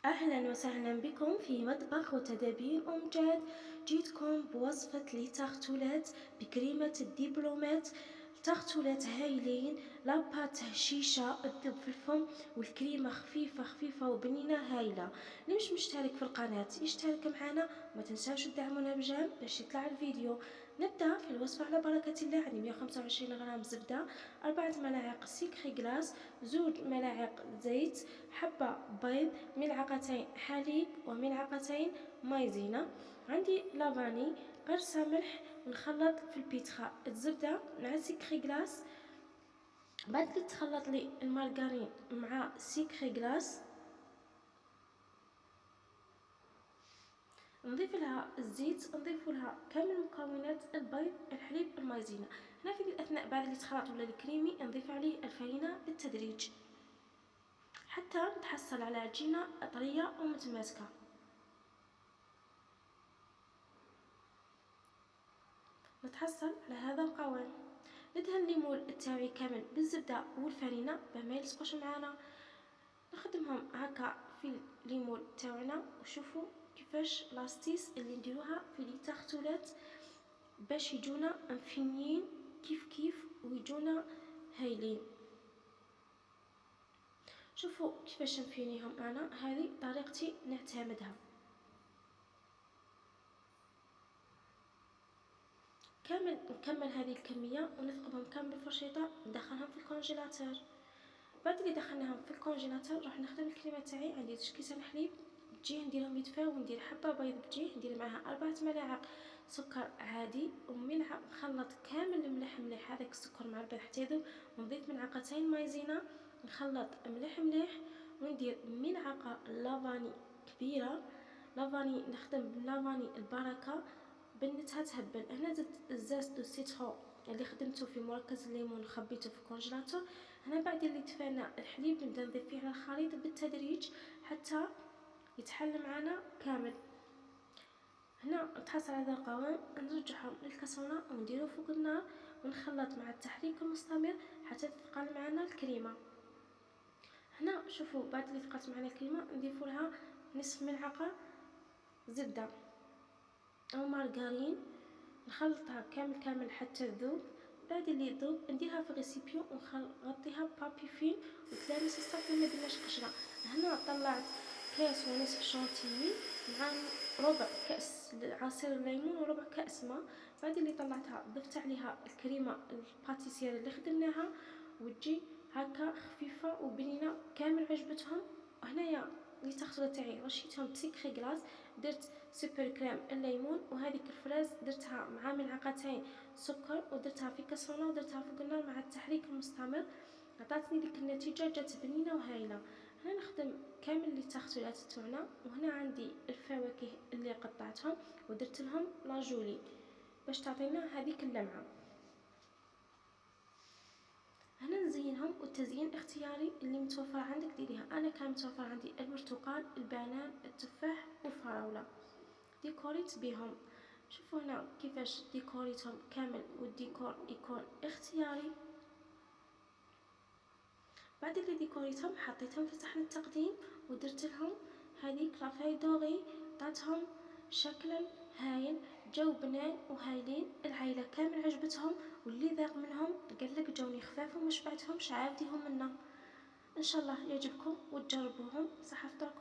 أهلا وسهلا بكم في مطبخ وتدابير جاد. جيتكم بوصفة لتارتولات بكريمة الدبلومات. تارتولات هايلين، لابات هشيشة تذوب في الفم، والكريمة خفيفة وبنينة هايلة. اللي مش مشترك في القناة يشترك معنا، وما تنساوش تدعمونا بجيم باش يطلع الفيديو. نبدأ في الوصفة على بركة الله. عندي 125 غرام زبدة، 4 ملاعق سكر غلاس، 2 ملاعق زيت، حبة بيض، ملعقتين حليب وملعقتين مايزينا. عندي لافاني، قرصة ملح، ونخلط في البيتخا الزبدة مع سكر غلاس. بعد اللي تخلط لي المارغرين مع سكر غلاس، نضيف لها الزيت، نضيف لها كامل مكونات البيض، الحليب، المايزينا. هنا في الاثناء بعد اللي تخلط ولا الكريمي نضيف عليه الفرينة بالتدريج حتى نتحصل على عجينة طرية ومتماسكة. نتحصل على هذا القوام. ندهن الليمون تاعي كامل بالزبدة والفرينة باه ما يلصقوش معانا. نخدمهم هكا في الليمون تاعنا، وشوفوا كيفاش لاستيس اللي نديروها في لي تارتولات باش يجونا مفنيين كيف ويجونا هايلين. شوفوا كيفاش نفينيهم انا، هذه طريقتي نعتمدها. كامل نكمل هذه الكميه ونثقبهم كامل بالفرشيطه، ندخلهم في الكونجيلاتور. بعد اللي دخلناهم في الكونجيلاتور نروح نخدم الكريمه تاعي. عندي 2 كيسان حليب بجيه نديرهم يدفاو، وندير حبه بيض بجيه، ندير معها 4 ملاعق سكر عادي، وملعقه نخلط كامل مليح هذاك السكر مع البيض حتى يذوب، ونضيف ملعقتين مايزينا، نخلط مليح، وندير ملعقه لافاني كبيره. لافاني نخدم باللافاني البركه بنتها تهبل. هنا زدت الزاز دو سيترون اللي خدمته في مركز الليمون خبيته في الكونجيلاتور. هنا بعد اللي تفانا الحليب نبدا نضيف فيه على الخليط بالتدريج حتى يتحل معنا كامل. هنا نتحصل على هذا القوام، نرجعهم للكاسرونه ونديرو فوق النار، ونخلط مع التحريك المستمر حتى تثقل معنا الكريمه. هنا شوفوا بعد اللي ثقلت معنا الكريمه نضيف لها نصف ملعقه زبده او مارغرين، نخلطها كامل حتى تذوب. بعد اللي تذوب نديرها في غيسيبيون ونغطيها بابي فين وتلامس الصافي ما درناش قشره. هنا طلعت كاس ونصف شانتيي مع ربع كاس عصير الليمون وربع كاس ماء. بعد اللي طلعتها ضفت عليها الكريمه الباتيسير اللي خدمناها، وتجي هكا خفيفه وبنينه كامل عجبتهم. وهنايا اللي تاخذوا تاعي رشيتهم بسكر غلاس، درت سوبر كريم الليمون، وهذيك الفراز درتها مع ملعقتين سكر ودرتها في كاسرونه ودرتها فوق النار مع التحريك المستمر. عطاتني ديك النتيجه، جات بنينه وهايله. هنا نخدم كامل لي تارتولات تاعنا، وهنا عندي الفواكه اللي قطعتهم ودرت لهم لاجولي باش تعطينا هذيك اللمعه. هنا نزينهم، والتزيين اختياري، اللي متوفر عندك ديريها. انا كان متوفر عندي البرتقال، البنان، التفاح والفراوله، ديكوريت بهم. شوفوا هنا كيفاش ديكوريتهم كامل، والديكور يكون اختياري. بعد اللي ديكوريتهم حطيتهم في صحن التقديم، ودرت لهم هذيك لافاي دوري، عطاتهم شكلا هايل، جو بنان وهايلين. العائله كامل عجبتهم، واللي ذاق منهم قالك جوني خفاف وما شبعتهمش، عاوديهم منا. ان شاء الله يعجبكم وتجربوهم. صحة فطوركم.